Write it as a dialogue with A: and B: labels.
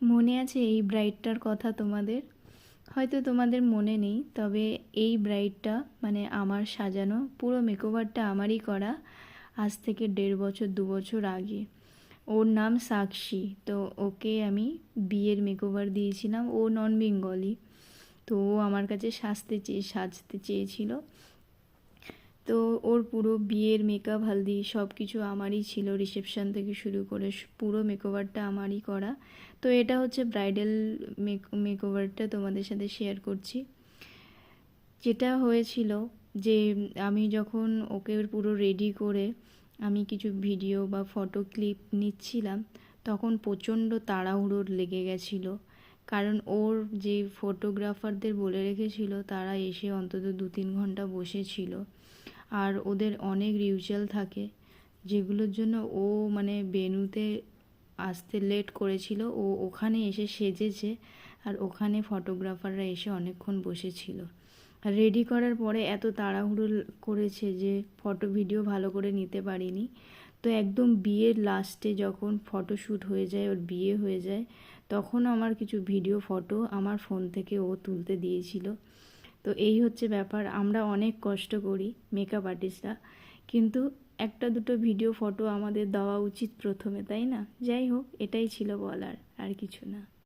A: মনে আছে এই ব্রাইডটার কথা তোমাদের? হয়তো তোমাদের মনে নেই, তবে এই ব্রাইডটা মানে আমার সাজানো পুরো মেকওভারটা আমারই করা, আজ থেকে 1.5 বছর 2 বছর আগে। ওর নাম সাক্ষী। তো ওকে আমি বিয়ের মেকওভার দিয়েছিলাম। ও নন বেঙ্গলি, তো ও আমার কাছে সাজতে চেয়েছিল। তো ওর পুরো বিয়ের মেকআপ হালদি সব কিছু আমারই ছিল, রিসেপশন থেকে শুরু করে পুরো মেকওভারটা আমারই করা। তো এটা হচ্ছে ব্রাইডাল মেকওভারটা তোমাদের সাথে শেয়ার করছি। যেটা হয়েছিল যে আমি যখন ওকে পুরো রেডি করে আমি কিছু ভিডিও বা ফটো ক্লিপ নিচ্ছিলাম, তখন প্রচণ্ড তাড়াহুড়োর লেগে গেছিলো। কারণ ওর যে ফটোগ্রাফারদের বলে রেখেছিল তারা এসে অন্তত 2-3 ঘন্টা বসেছিল। আর ওদের অনেক রিচুয়াল থাকে, যেগুলোর জন্য ও মানে ভেন্যুতে আসতে লেট করেছিল। ও ওখানে এসে সেজেছে, আর ওখানে ফটোগ্রাফাররা এসে অনেকক্ষণ বসেছিল। আর রেডি করার পরে এত তাড়াহুড়ো করেছে যে ফটো ভিডিও ভালো করে নিতে পারিনি। তো একদম বিয়ের লাস্টে যখন ফটোশ্যুট হয়ে যায়, ওর বিয়ে হয়ে যায়, তখন আমার কিছু ভিডিও ফটো আমার ফোন থেকে ও তুলতে দিয়েছিল। তো এই হচ্ছে ব্যাপার। আমরা অনেক কষ্ট করি মেকআপ আর্টিস্টরা, কিন্তু একটা দুটো ভিডিও ফটো আমাদের দেওয়া উচিত প্রথমে, তাই না? যাই হোক, এটাই ছিল বলার, আর কিছু না।